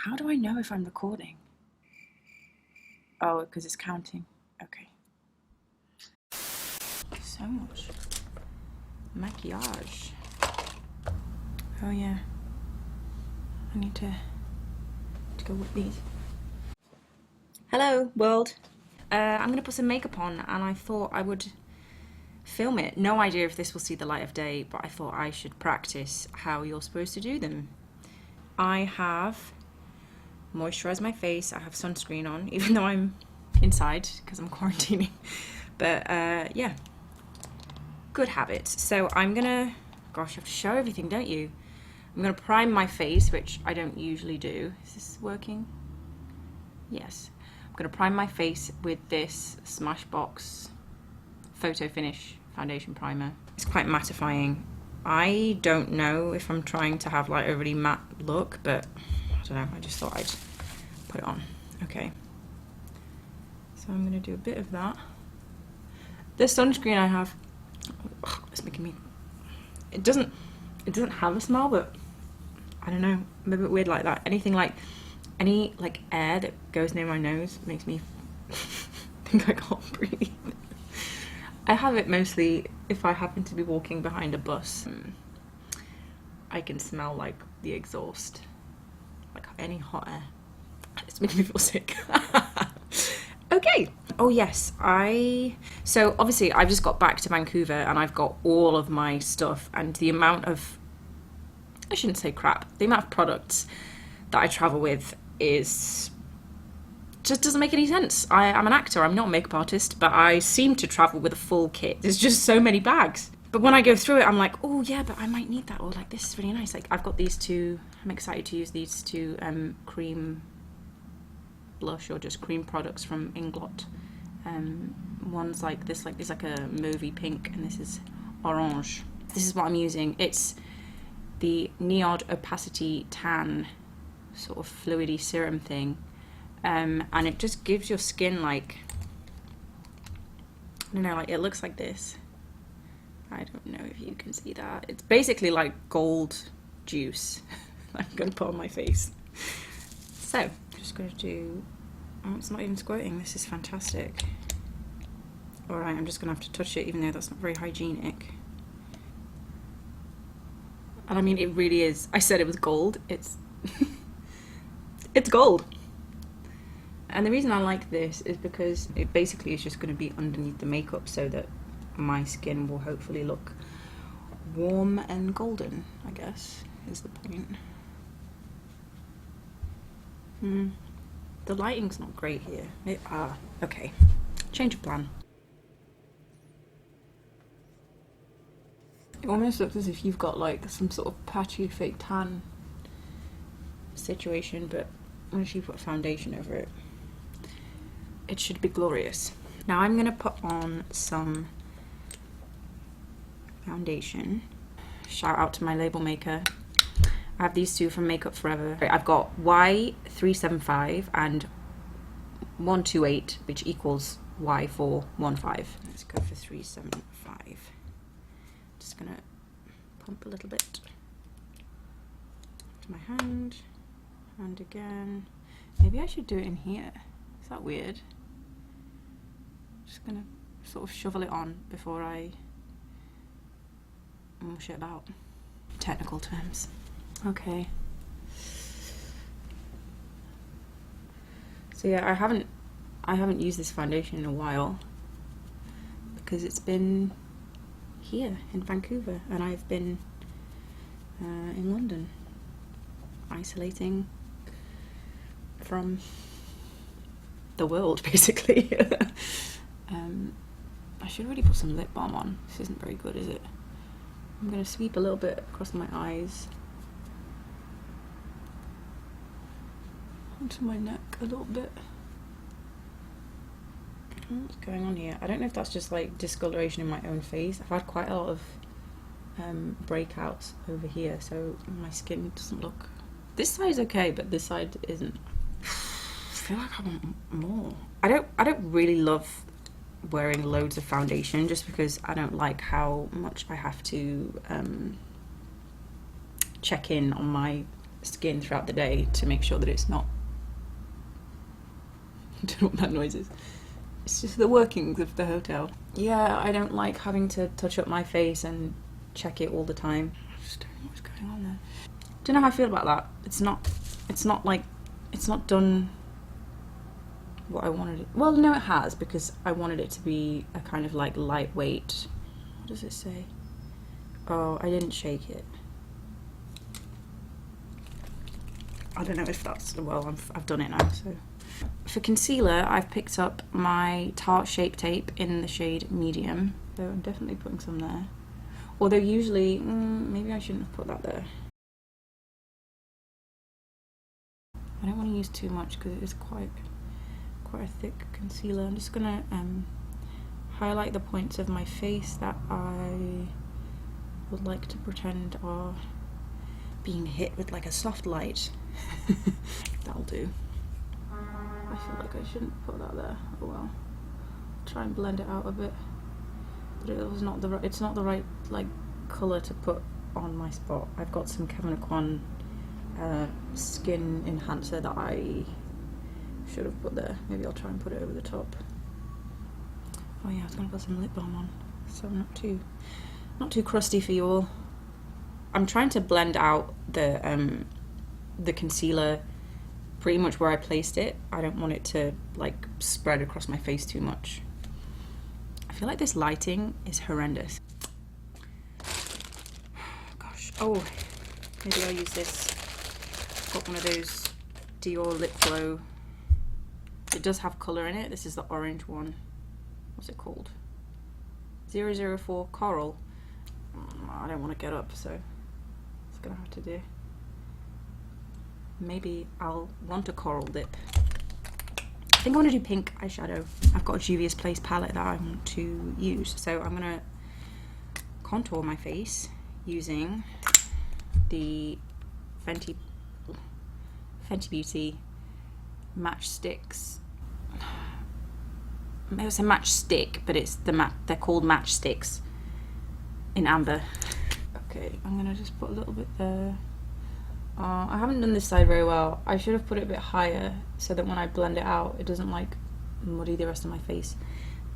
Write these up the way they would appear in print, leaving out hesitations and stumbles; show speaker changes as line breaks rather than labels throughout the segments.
How do I know if I'm recording? Oh, because it's counting. Okay. So much maquillage. Oh yeah. I need to go with these. Hello, world. I'm gonna put some makeup on, and I thought I would film it. No idea if this will see the light of day, but I thought I should practice how you're supposed to do them. I have moisturized my face. I have sunscreen on, even though I'm inside because I'm quarantining. But yeah, good habits. So I'm gonna, gosh, you have to show everything, don't you? I'm gonna prime my face, which I don't usually do. Is this working? Yes. I'm gonna prime my face with this SMASHBOX Photo Finish Foundation Primer. It's quite mattifying. I don't know if I'm trying to have like a really matte look, but I don't know, I just thought I'd put it on. Okay. So I'm gonna do a bit of that. This sunscreen I have, it's making me, it doesn't have a smell, but I don't know, I'm a bit weird like that. Anything like, any like air that goes near my nose makes me think I can't breathe. I have it mostly if I happen to be walking behind a bus. I can smell like the exhaust, like any hot air. It's making me feel sick. Okay. Oh yes, so obviously I've just got back to Vancouver and I've got all of my stuff, and the amount of, I shouldn't say crap, the amount of products that I travel with is just doesn't make any sense. I'm an actor, I'm not a makeup artist, but I seem to travel with a full kit. There's just so many bags. But when I go through it, I'm like, oh yeah, but I might need that, or like this is really nice. Like I've got these two, I'm excited to use these two cream blush or just cream products from INGLOT. One's like this, like it's like a movie pink, and this is orange. This is what I'm using. It's the NIOD Opacity Tan sort of fluidy serum thing, and it just gives your skin like, I don't know, like it looks like this. I don't know if you can see that. It's basically like gold juice. I'm gonna put on my face. So I'm just gonna do, oh, it's not even squirting. This is fantastic. All right, I'm just gonna have to touch it, even though that's not very hygienic. And I mean, it really is. I said it was gold. It's it's gold. And the reason I like this is because it basically is just going to be underneath the makeup, so that my skin will hopefully look warm and golden, I guess, is the point. The lighting's not great here. Okay. Change of plan. It almost looks as if you've got like some sort of patchy fake tan situation, but once you put foundation over it, it should be glorious. Now I'm gonna put on some foundation. Shout out to my label maker. I have these two from Makeup Forever. I've got Y375 and 128, which equals Y415. Let's go for 375. Just gonna pump a little bit to my hand, and again. Maybe I should do it in here. Is that weird? Just gonna sort of shovel it on before I mush it about. Technical terms. Okay. So yeah, I haven't used this foundation in a while because it's been here in Vancouver and I've been in London, isolating from the world basically. I should really put some lip balm on. This isn't very good, is it? I'm going to sweep a little bit across my eyes, onto my neck a little bit. What's going on here? I don't know if that's just like discoloration in my own face. I've had quite a lot of breakouts over here, so my skin doesn't look, this side's okay, but this side isn't. I feel like I want more. I don't really love wearing loads of foundation, just because I don't like how much I have to check in on my skin throughout the day to make sure that it's not, I don't know what that noise is. It's just the workings of the hotel. Yeah, I don't like having to touch up my face and check it all the time. I just don't know what's going on there. Don't know how I feel about that. It's not done what I wanted it. Well, no, it has, because I wanted it to be a kind of like lightweight. What does it say? Oh, I didn't shake it. I don't know if that's, well, I've done it now, so. For concealer, I've picked up my Tarte Shape Tape in the shade Medium. So I'm definitely putting some there. Although usually, maybe I shouldn't have put that there. I don't want to use too much because it is quite a thick concealer. I'm just gonna highlight the points of my face that I would like to pretend are being hit with like a soft light. That'll do. I feel like I shouldn't put that there. Oh well. Try and blend it out a bit. But it was not the right, it's not the right like colour to put on my spot. I've got some KEVYN skin enhancer that I should have put there. Maybe I'll try and put it over the top. Oh yeah, I was gonna put some lip balm on, so I'm not too crusty for you all. I'm trying to blend out the concealer pretty much where I placed it. I don't want it to like spread across my face too much. I feel like this lighting is horrendous. Gosh, oh, maybe I'll use this. Got one of those DIOR lip glow. It does have colour in it. This is the orange one. What's it called? 004 Coral. I don't want to get up, so it's gonna have to do. Maybe I'll want a coral lip. I think I want to do pink eyeshadow. I've got a Juvia's Place palette that I want to use, so I'm gonna contour my face using the Fenty Beauty Matchstix. Maybe it's a matchstick, but it's they're called Matchstix in amber. Okay, I'm gonna just put a little bit there. I haven't done this side very well. I should have put it a bit higher so that when I blend it out, it doesn't like muddy the rest of my face.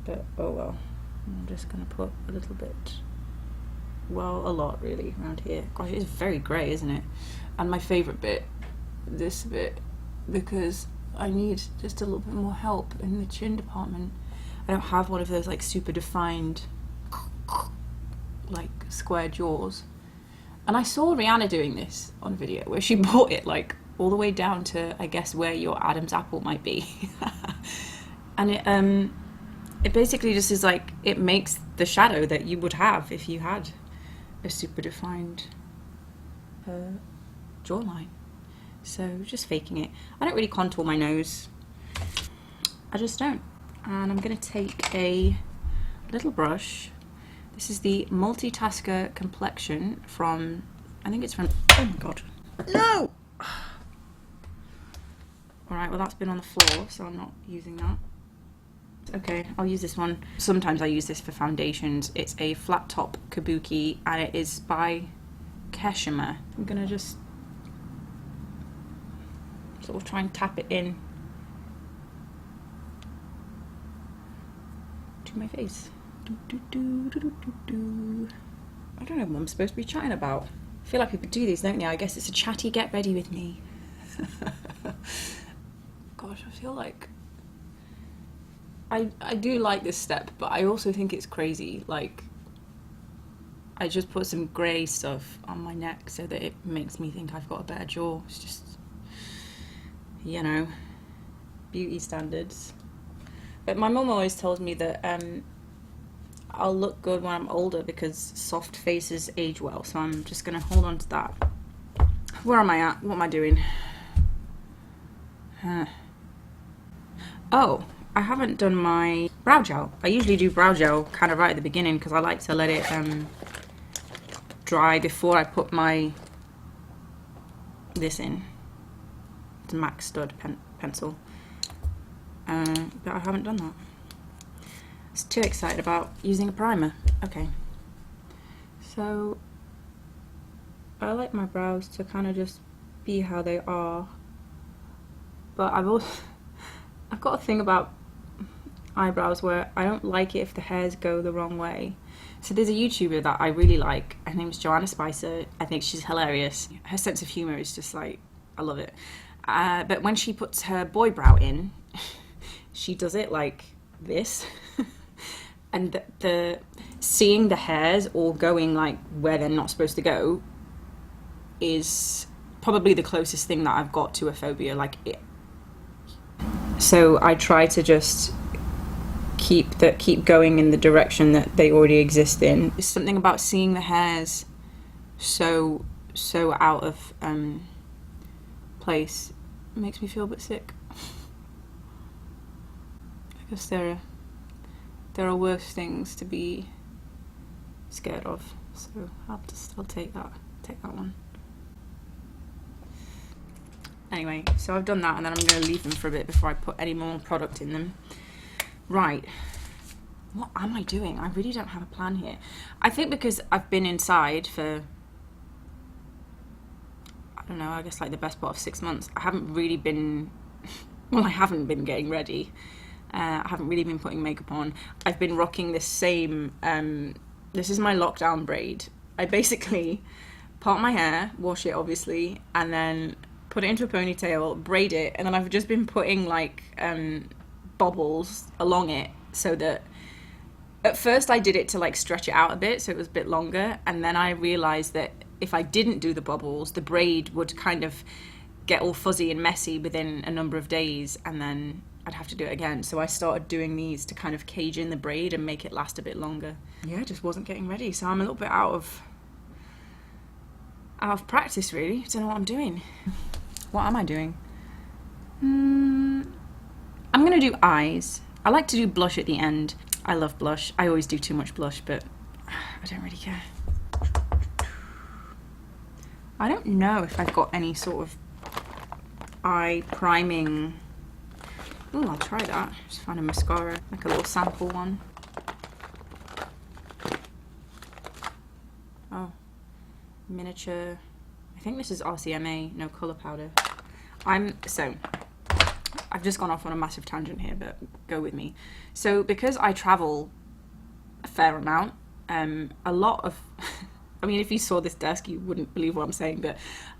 But oh well. I'm just gonna put a little bit, well, a lot really around here. Gosh, it's very grey, isn't it? And my favourite bit, this bit, because I need just a little bit more help in the chin department. I don't have one of those like super defined like square jaws. And I saw Rihanna doing this on video where she brought it like all the way down to, I guess, where your Adam's apple might be. And it basically just is like, it makes the shadow that you would have if you had a super defined jawline. So just faking it. I don't really contour my nose. I just don't. And I'm gonna take a little brush. This is the Multitasker Complexion from, I think it's from, oh my god, no! Alright, well that's been on the floor, so I'm not using that. Okay, I'll use this one. Sometimes I use this for foundations. It's a flat top kabuki, and it is by KEVYN. I'm gonna just sort of try and tap it in to my face. I don't know what I'm supposed to be chatting about. I feel like people do these, don't they? I guess it's a chatty get ready with me. Gosh, I feel like I do like this step, but I also think it's crazy. Like, I just put some grey stuff on my neck so that it makes me think I've got a better jaw. It's just, you know, beauty standards. But my mum always tells me that I'll look good when I'm older because soft faces age well, so I'm just gonna hold on to that. Where am I at? What am I doing? Oh, I haven't done my brow gel. I usually do brow gel kind of right at the beginning because I like to let it dry before I put this in. It's a MAC stud pencil. But I haven't done that. I was too excited about using a primer. Okay. So I like my brows to kind of just be how they are. But I've got a thing about eyebrows where I don't like it if the hairs go the wrong way. So there's a YouTuber that I really like. Her name's Joanna Spicer. I think she's hilarious. Her sense of humor is just like, I love it. But when she puts her boy brow in, she does it like this. And the seeing the hairs all going like where they're not supposed to go is probably the closest thing that I've got to a phobia. Like it. So I try to just keep going in the direction that they already exist in. There's something about seeing the hairs so out of place. It makes me feel a bit sick. I guess there are worse things to be scared of, so I'll take that one. Anyway, so I've done that, and then I'm going to leave them for a bit before I put any more product in them. Right, what am I doing? I really don't have a plan here. I think because I've been inside for, I don't know, I guess like the best part of 6 months, I haven't really been, well, I haven't been getting ready. I haven't really been putting makeup on. I've been rocking this same, this is my lockdown braid. I basically part my hair, wash it obviously, and then put it into a ponytail, braid it, and then I've just been putting like bobbles along it, so that at first I did it to like stretch it out a bit so it was a bit longer, and then I realized that if I didn't do the bobbles, the braid would kind of get all fuzzy and messy within a number of days, and then I'd have to do it again. So I started doing these to kind of cage in the braid and make it last a bit longer. Yeah, I just wasn't getting ready, so I'm a little bit out of practice really. I don't know what I'm doing. What am I doing? I'm gonna do eyes. I like to do blush at the end. I love blush. I always do too much blush, but I don't really care. I don't know if I've got any sort of eye priming. Ooh, I'll try that. Just find a mascara, like a little sample one. Oh, miniature. I think this is RCMA, no colour powder. I've just gone off on a massive tangent here, but go with me. So because I travel a fair amount, a lot of, I mean, if you saw this desk, you wouldn't believe what I'm saying, but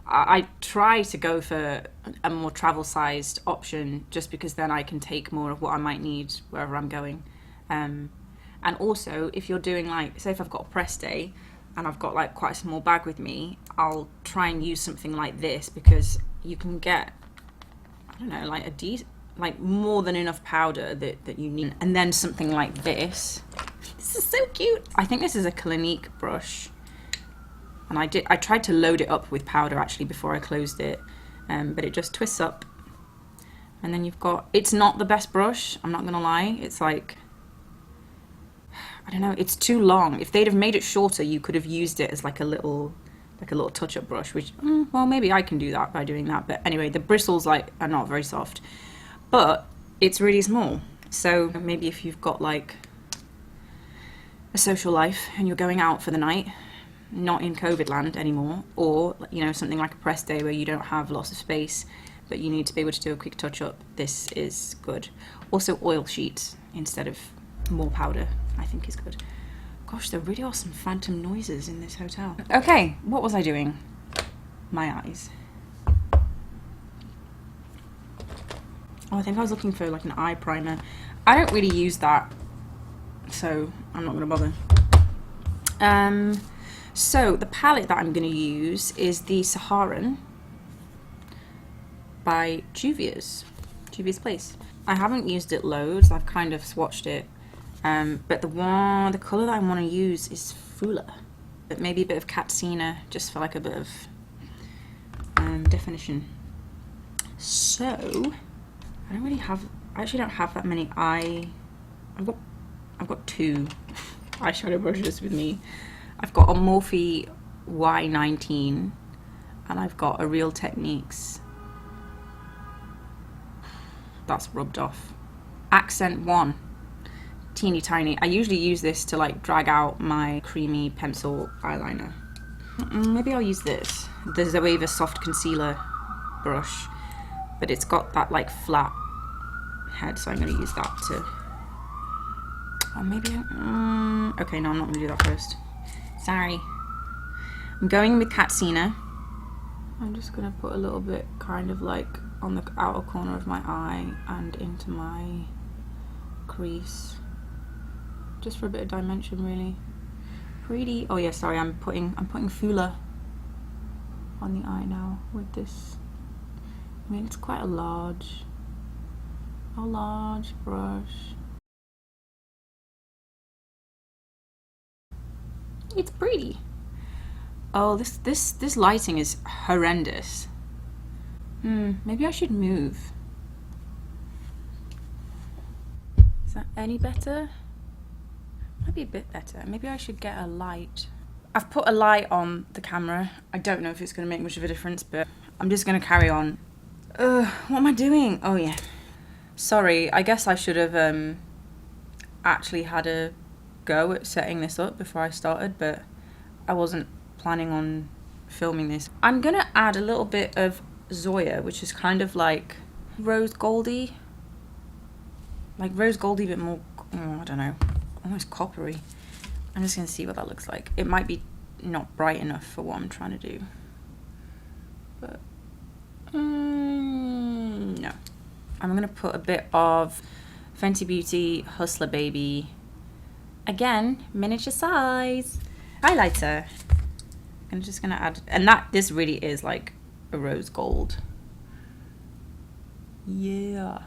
I try to go for a more travel-sized option, just because then I can take more of what I might need wherever I'm going. And also, if you're doing like, say if I've got a press day and I've got like quite a small bag with me, I'll try and use something like this, because you can get, I don't know, like like more than enough powder that you need. And then something like this. This is so cute. I think this is a Clinique brush. And I tried to load it up with powder actually before I closed it, but it just twists up. And then you've got, it's not the best brush, I'm not gonna lie. It's like, I don't know, it's too long. If they'd have made it shorter, you could have used it as like a little touch-up brush, which, well, maybe I can do that by doing that. But anyway, the bristles like are not very soft, but it's really small. So maybe if you've got like a social life and you're going out for the night, not in COVID land anymore, or you know, something like a press day where you don't have lots of space but you need to be able to do a quick touch up, this is good. Also oil sheets instead of more powder I think is good. Gosh, there really are some phantom noises in this hotel. Okay, what was I doing? My eyes. Oh, I think I was looking for like an eye primer. I don't really use that, so I'm not gonna bother. So the palette that I'm going to use is the Saharan by JUVIA'S Place. I haven't used it loads, I've kind of swatched it, but the colour that I want to use is Fula, but maybe a bit of Katsina just for like a bit of definition. So I actually don't have that many I've got two eyeshadow brushes with me. I've got a Morphe Y19 and I've got a Real Techniques, that's rubbed off, Accent 1, teeny tiny. I usually use this to like drag out my creamy pencil eyeliner. Maybe I'll use this, the Zoeva Soft Concealer brush, but it's got that like flat head, so I'm going to use that to, oh maybe, okay, no, I'm not going to do that first. Sorry. I'm going with Katsina. I'm just going to put a little bit kind of like on the outer corner of my eye and into my crease, just for a bit of dimension, really. Pretty. Oh yeah, sorry, I'm putting Fula on the eye now with this. I mean, it's quite a large brush. It's pretty. Oh, this lighting is horrendous. Maybe I should move. Is that any better? Might be a bit better. Maybe I should get a light. I've put a light on the camera. I don't know if it's going to make much of a difference, but I'm just going to carry on. What am I doing? Oh yeah. Sorry, I guess I should have actually had a go at setting this up before I started, but I wasn't planning on filming this. I'm going to add a little bit of Zoya, which is kind of like rose goldy. Like rose goldy, but more, oh, I don't know, almost coppery. I'm just going to see what that looks like. It might be not bright enough for what I'm trying to do, but no. I'm going to put a bit of Fenty Beauty Hustler Baby, again, miniature size, highlighter. I'm just going to add, and this really is like a rose gold. Yeah.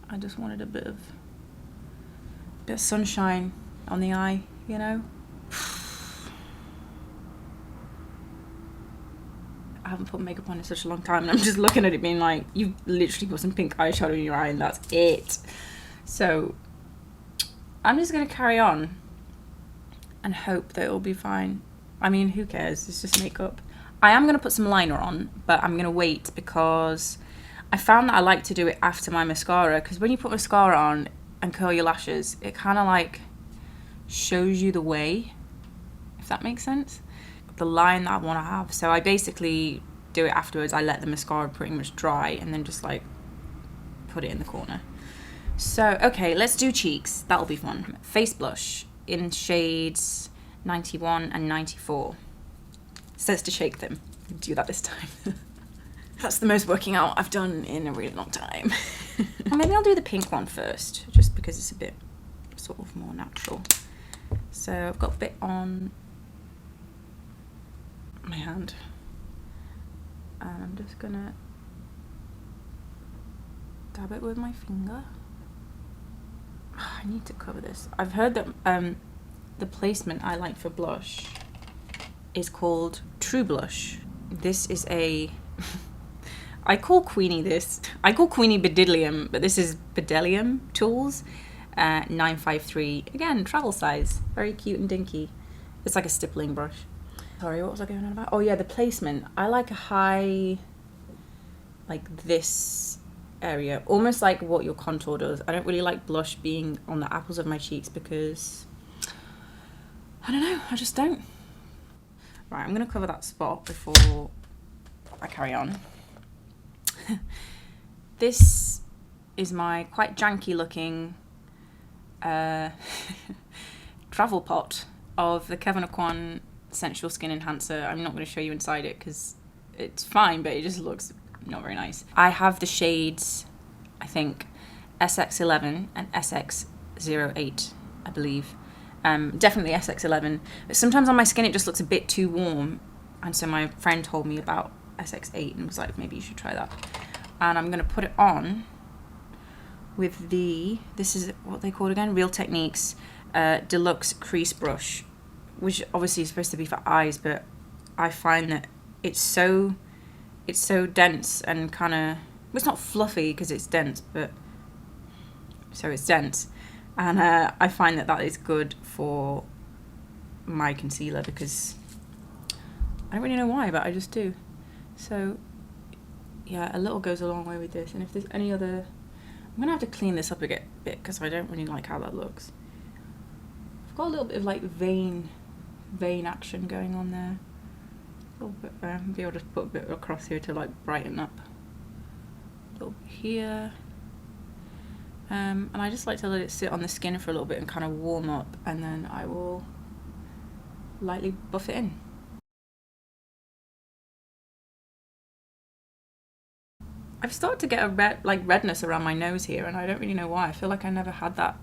I just wanted a bit of sunshine on the eye, you know? I haven't put makeup on in such a long time, and I'm just looking at it being like, you've literally put some pink eyeshadow in your eye and that's it. So I'm just gonna carry on and hope that it'll be fine. I mean, who cares? It's just makeup. I am gonna put some liner on, but I'm gonna wait because I found that I like to do it after my mascara, because when you put mascara on and curl your lashes, it kind of like shows you the way, if that makes sense, the line that I want to have. So I basically do it afterwards. I let the mascara pretty much dry and then just like put it in the corner. So okay, let's do cheeks. That'll be fun. Face blush in shades 91 and 94. It says to shake them. Do that this time. That's the most working out I've done in a really long time. Maybe I'll do the pink one first, just because it's a bit sort of more natural. So I've got a bit on my hand, and I'm just gonna dab it with my finger. I need to cover this. I've heard that the placement I like for blush is called True Blush. This is a I call Queenie Bedillium, but this is Bedillium Tools 953. Again, travel size, very cute and dinky. It's like a stippling brush. Sorry, what was I going on about? Oh yeah, the placement. I like a high, like this area, almost like what your contour does. I don't really like blush being on the apples of my cheeks because, I don't know, I just don't. Right, I'm gonna cover that spot before I carry on. This is my quite janky looking travel pot of the KEVYN Sensual Skin Enhancer. I'm not going to show you inside it because it's fine, but it just looks not very nice. I have the shades, I think, SX11 and SX08, I believe. Definitely SX11. But sometimes on my skin it just looks a bit too warm, and so my friend told me about SX8 and was like, maybe you should try that. And I'm going to put it on with this is what they called again, Real Techniques Deluxe Crease Brush, which obviously is supposed to be for eyes, but I find that it's so dense and kind of, well, it's not fluffy because it's dense, but so it's dense, and I find that is good for my concealer because I don't really know why, but I just do. So yeah, a little goes a long way with this. And if there's any other, I'm gonna have to clean this up a bit because I don't really like how that looks. I've got a little bit of like vein action going on there. A little bit, maybe I'll just put a bit across here to like brighten up little bit here. And I just like to let it sit on the skin for a little bit and kind of warm up, and then I will lightly buff it in. I've started to get a redness around my nose here, and I don't really know why. I feel like I never had that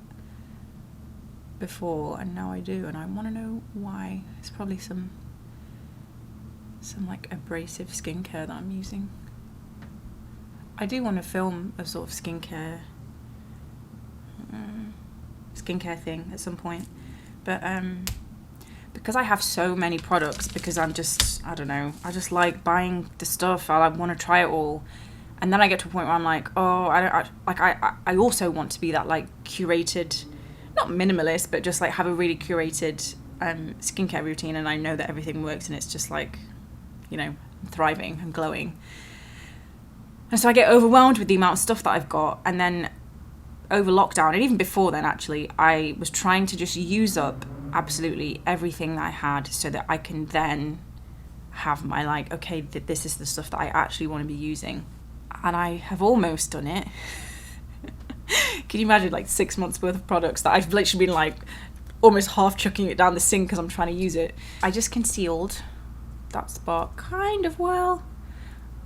before, and now I do, and I want to know why. It's probably some like abrasive skincare that I'm using. I do want to film a sort of skincare thing at some point, but because I have so many products, because I'm just, I don't know, I just like buying the stuff. I want to try it all, and then I get to a point where I'm like, oh, I also want to be that like curated, not minimalist, but just like have a really curated skincare routine, and I know that everything works, and it's just like, you know, I'm thriving and glowing. And so I get overwhelmed with the amount of stuff that I've got, and then over lockdown, and even before then actually, I was trying to just use up absolutely everything that I had so that I can then have my like, okay, this is the stuff that I actually want to be using. And I have almost done it. Can you imagine like 6 months worth of products that I've literally been like almost half chucking it down the sink because I'm trying to use it. I just concealed that spot kind of well.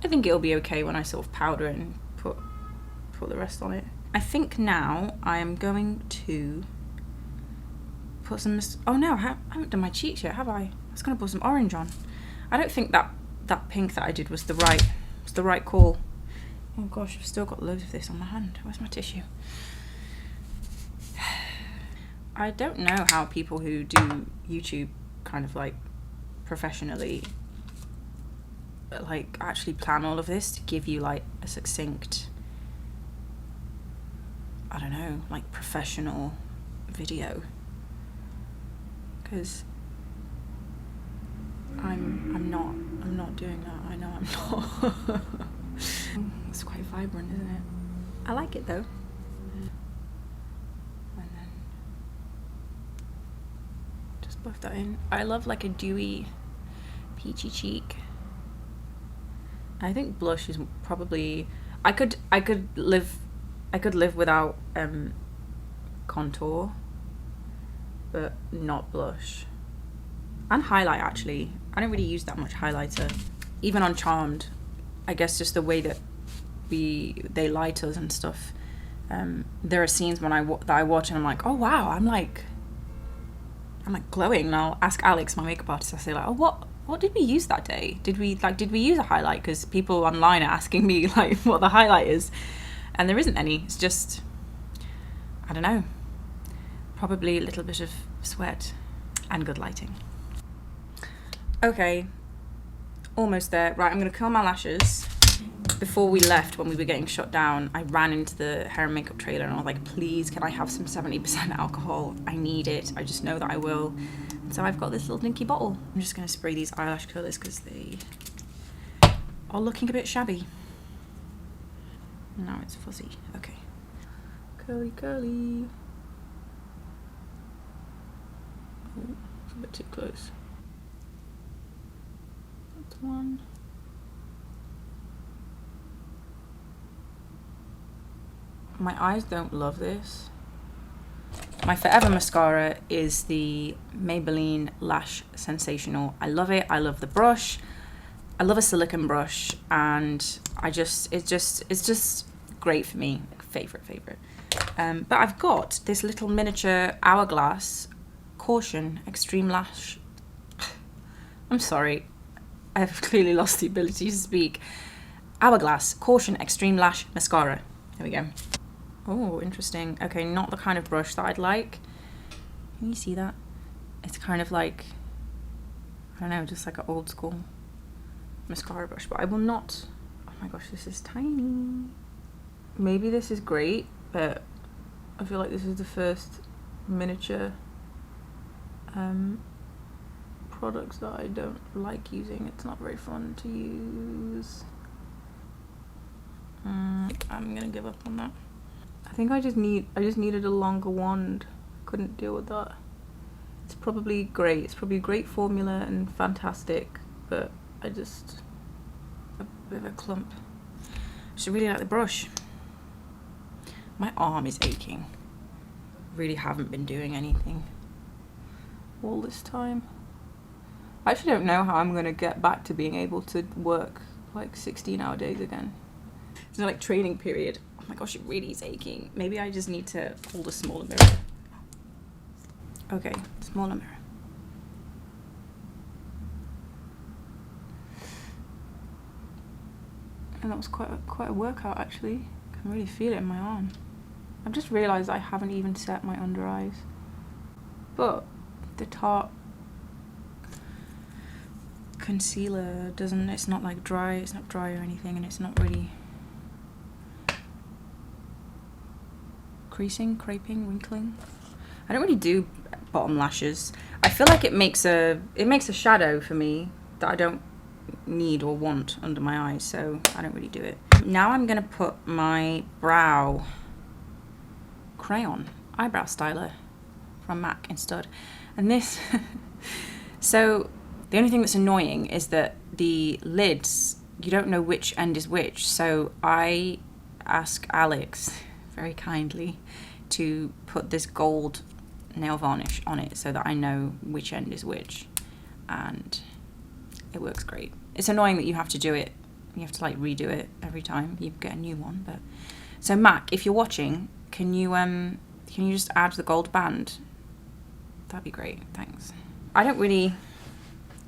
I think it'll be okay when I sort of powder it and put the rest on it. I think now I am going to put some, oh no, I haven't done my cheeks yet, have I? I was going to put some orange on. I don't think that pink that I did was the right call. Oh gosh, I've still got loads of this on my hand. Where's my tissue? I don't know how people who do YouTube kind of like professionally like actually plan all of this to give you like a succinct, I don't know, like professional video, because I'm not doing that. I know I'm not. It's quite vibrant, isn't it? I like it though. And then just buff that in. I love like a dewy peachy cheek. I think blush is probably, I could live without contour, but not blush. And highlight actually. I don't really use that much highlighter. Even on Charmed, I guess just the way that they light us and stuff. There are scenes when that I watch and I'm like, oh wow, I'm like glowing. And I'll ask Alex, my makeup artist, I say like, oh what did we use that day? Did we use a highlight? Because people online are asking me like what the highlight is, and there isn't any. It's just, I don't know, probably a little bit of sweat and good lighting. Okay, almost there. Right, I'm gonna curl my lashes. Before we left, when we were getting shut down, I ran into the hair and makeup trailer and I was like, please, can I have some 70% alcohol? I need it. I just know that I will. And so I've got this little dinky bottle. I'm just gonna spray these eyelash curlers because they are looking a bit shabby. Now it's fuzzy. Okay. Curly, curly. Oh, it's a bit too close. That's one. My eyes don't love this. My forever mascara is the Maybelline Lash Sensational. I love it. I love the brush. I love a silicone brush, and it's just great for me. Favorite. But I've got this little miniature Hourglass Caution Extreme Lash. I'm sorry, I've clearly lost the ability to speak. Hourglass Caution Extreme Lash Mascara. There we go. Oh, interesting. Okay, not the kind of brush that I'd like. Can you see that? It's kind of like, I don't know, just like an old school mascara brush, but I will not. Oh my gosh, this is tiny. Maybe this is great, but I feel like this is the first miniature products that I don't like using. It's not very fun to use. I'm gonna give up on that. I think I just needed a longer wand. Couldn't deal with that. It's probably great. It's probably a great formula and fantastic, but I just a bit of a clump. Just really like the brush. My arm is aching. Really haven't been doing anything all this time. I actually don't know how I'm gonna get back to being able to work like 16-hour days again. It's like training period. Oh my gosh, it really is aching. Maybe I just need to hold a smaller mirror. Okay, smaller mirror. And that was quite a workout actually. I can really feel it in my arm. I've just realised I haven't even set my under eyes. But the Tarte concealer doesn't, it's not like dry, it's not dry or anything, and it's not really creasing, creping, wrinkling. I don't really do bottom lashes. I feel like it makes a shadow for me that I don't need or want under my eyes, so I don't really do it. Now I'm gonna put my brow crayon eyebrow styler from MAC in Stud, and this so the only thing that's annoying is that the lids, you don't know which end is which, so I ask Alex very kindly to put this gold nail varnish on it so that I know which end is which, and it works great. It's annoying that you have to do it, you have to like redo it every time you get a new one, but so Mac, if you're watching, can you just add the gold band? That'd be great, thanks. I don't really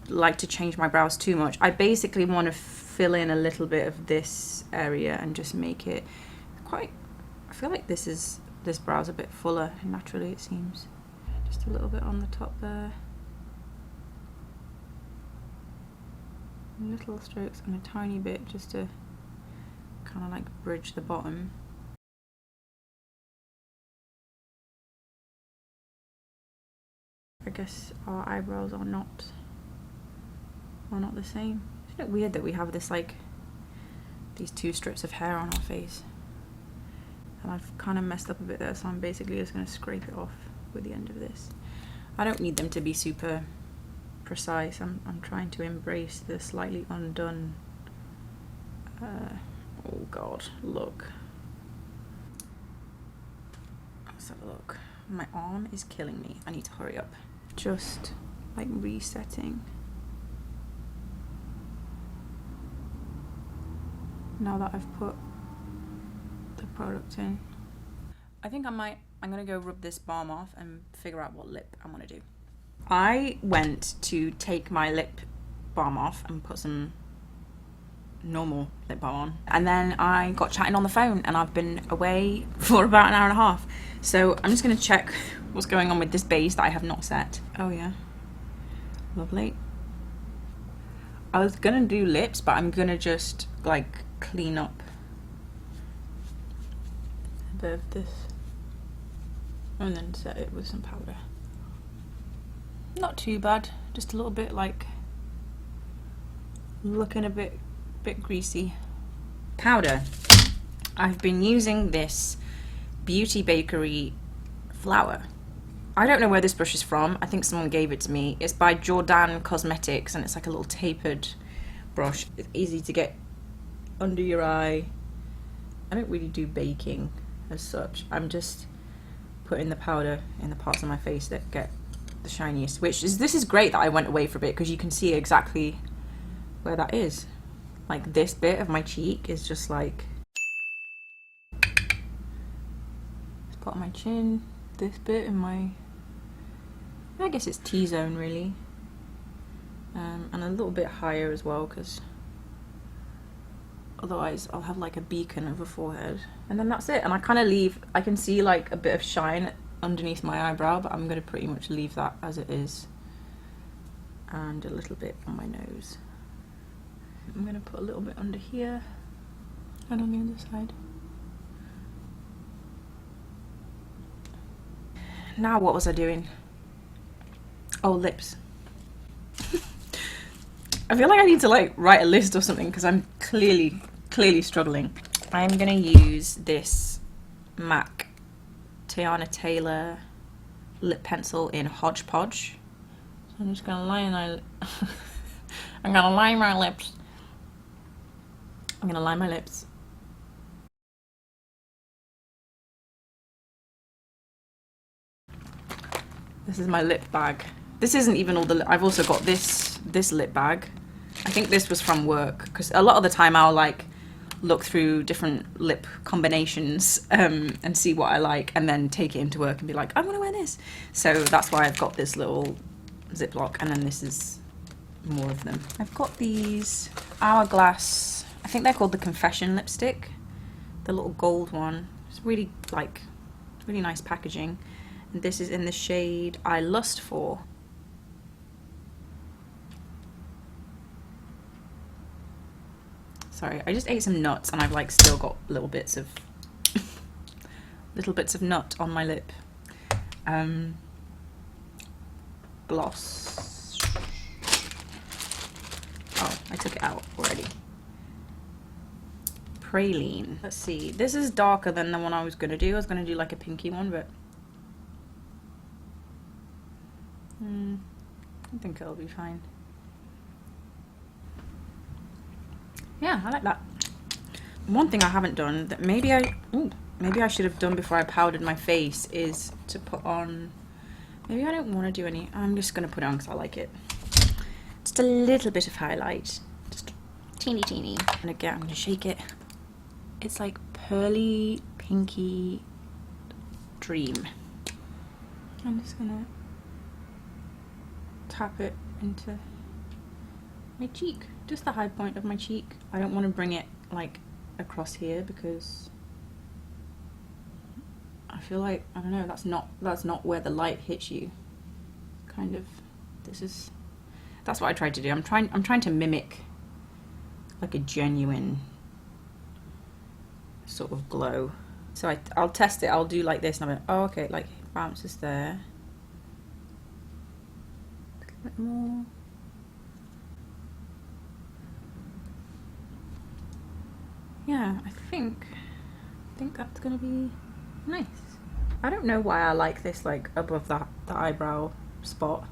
like to change my brows too much. I basically want to fill in a little bit of this area and just make it quite, I feel like this brow's a bit fuller naturally, it seems. Just a little bit on the top there. Little strokes and a tiny bit just to kind of like bridge the bottom. I guess our eyebrows are not the same. Isn't it weird that we have this like these two strips of hair on our face? And I've kind of messed up a bit there, so I'm basically just going to scrape it off with the end of this. I don't need them to be super precise. I'm trying to embrace the slightly undone oh god, look. Let's have a look. My arm is killing me. I need to hurry up. Just like resetting. Now that I've put the product in. I think I'm gonna go rub this balm off and figure out what lip I'm gonna do. I went to take my lip balm off and put some normal lip balm on, and then I got chatting on the phone, and I've been away for about an hour and a half. So I'm just gonna check what's going on with this base that I have not set. Oh yeah, lovely. I was gonna do lips, but I'm gonna just like clean up a bit of this and then set it with some powder. Not too bad, just a little bit like looking a bit greasy. Powder. I've been using this Beauty Bakerie flower. I don't know where this brush is from. I think someone gave it to me. It's by Jordan Cosmetics, and it's like a little tapered brush. It's easy to get under your eye. I don't really do baking as such. I'm just putting the powder in the parts of my face that get the shiniest, this is great that I went away for a bit, because you can see exactly where that is. Like this bit of my cheek is just like spot on my chin, this bit in my, I guess it's T-zone really, and a little bit higher as well, because otherwise I'll have like a beacon of a forehead. And then that's it, and I kind of leave, I can see like a bit of shine underneath my eyebrow, but I'm going to pretty much leave that as it is, and a little bit on my nose. I'm going to put a little bit under here and on the other side. Now what was I doing? Oh, lips. I feel like I need to like write a list or something, because I'm clearly struggling. I'm going to use this MAC TEYANA Taylor lip pencil in Hodgepodge. So I'm just going to line my I'm going to line my lips. I'm going to line my lips This is my lip bag. This isn't even all the, I've also got this lip bag. I think this was from work, because a lot of the time I'll like look through different lip combinations and see what I like, and then take it into work and be like, I want to wear this. So that's why I've got this little Ziploc, and then this is more of them. I've got these Hourglass, I think they're called the Confession lipstick, the little gold one. It's really like, really nice packaging. And this is in the shade I Lust For. Sorry, I just ate some nuts and I've like still got little bits of nut on my lip. Gloss. Oh, I took it out already. Praline. Let's see. This is darker than the one I was gonna do. I was gonna do like a pinky one, but I think it'll be fine. Yeah, I like that. One thing I haven't done that maybe I should have done before I powdered my face is to put on, maybe I don't want to do any, I'm just going to put it on because I like it. Just a little bit of highlight, just teeny. And again, I'm going to shake it. It's like pearly, pinky dream. I'm just going to tap it into my cheek, just the high point of my cheek. I don't want to bring it like across here because I feel like, I don't know, that's not where the light hits you. Kind of, that's what I tried to do. I'm trying to mimic like a genuine sort of glow. So I'll test it. I'll do like this and I'm like, oh okay, like bounces there. A little bit more. Yeah, I think that's gonna be nice. I don't know why I like this like above the eyebrow spot,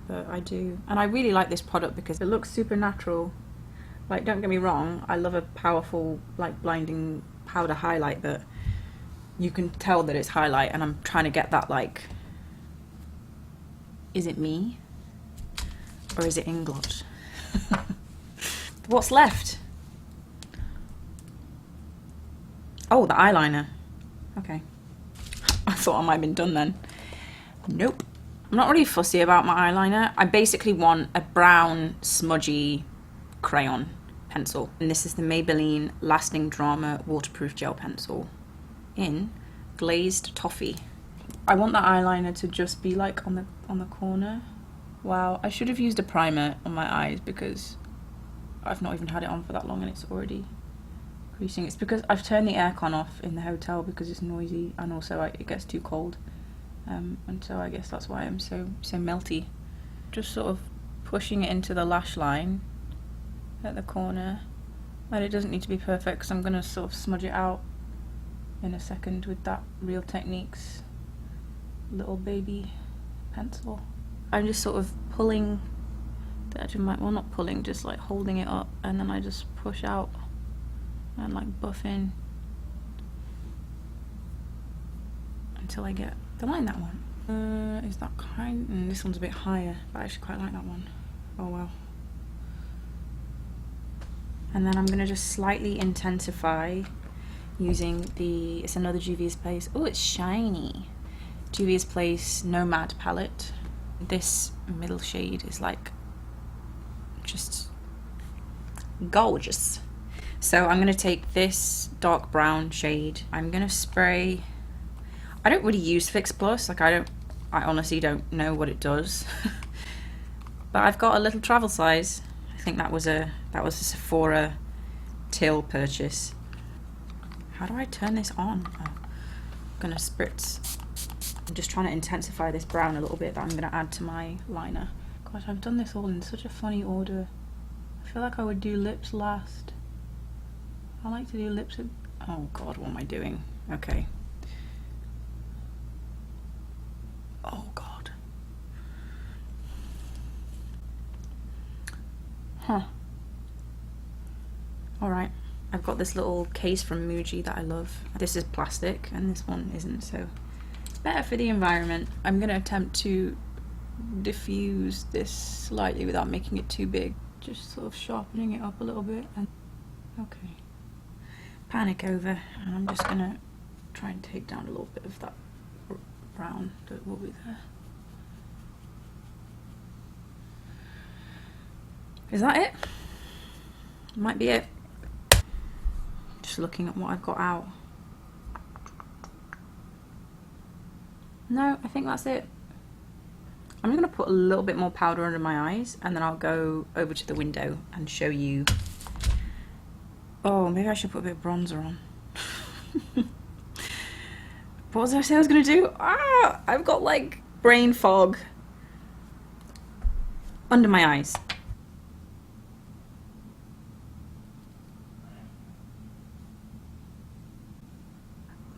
but I do. And I really like this product because it looks super natural. Like, don't get me wrong, I love a powerful like blinding powder highlight, but you can tell that it's highlight, and I'm trying to get that like, is it me or is it INGLOT? What's left? Oh, the eyeliner. Okay. I thought I might have been done then. Nope. I'm not really fussy about my eyeliner. I basically want a brown, smudgy crayon pencil. And this is the Maybelline Lasting Drama Waterproof Gel Pencil in Glazed Toffee. I want the eyeliner to just be like on the corner. Wow, I should have used a primer on my eyes because I've not even had it on for that long and it's already creasing. It's because I've turned the aircon off in the hotel because it's noisy, and also it gets too cold, and so I guess that's why I'm so melty. Just sort of pushing it into the lash line at the corner, and it doesn't need to be perfect because I'm gonna sort of smudge it out in a second with that Real Techniques little baby pencil. I'm just sort of pulling the edge of my, well not pulling, just like holding it up, and then I just push out and like buff in until I get the line. That one is that kind, this one's a bit higher, but I actually quite like that one. Oh well. And then I'm gonna just slightly intensify using it's another Juvia's Place. Oh, it's shiny. Juvia's Place Nomad palette. This middle shade is like just gorgeous. So I'm gonna take this dark brown shade. I'm gonna spray. I don't really use Fix Plus. Like I honestly don't know what it does. But I've got a little travel size. I think that was a Sephora till purchase. How do I turn this on? Oh, I'm gonna spritz. I'm just trying to intensify this brown a little bit that I'm gonna add to my liner. Gosh, I've done this all in such a funny order. I feel like I would do lips last. I like to do lips. Oh god, what am I doing? Okay. Oh god. Huh. Alright. I've got this little case from Muji that I love. This is plastic and this one isn't, so better for the environment. I'm going to attempt to diffuse this slightly without making it too big. Just sort of sharpening it up a little bit. And okay. Panic over. And I'm just going to try and take down a little bit of that brown that will be there. Is that it? Might be it. Just looking at what I've got out. No, I think that's it. I'm going to put a little bit more powder under my eyes and then I'll go over to the window and show you. Oh, maybe I should put a bit of bronzer on. What was I saying I was going to do? Ah, I've got like brain fog under my eyes.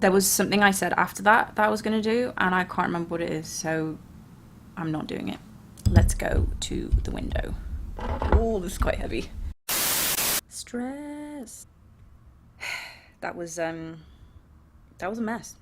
There was something I said after that I was going to do, and I can't remember what it is, so I'm not doing it. Let's go to the window. Oh, this is quite heavy. Stress. That was a mess.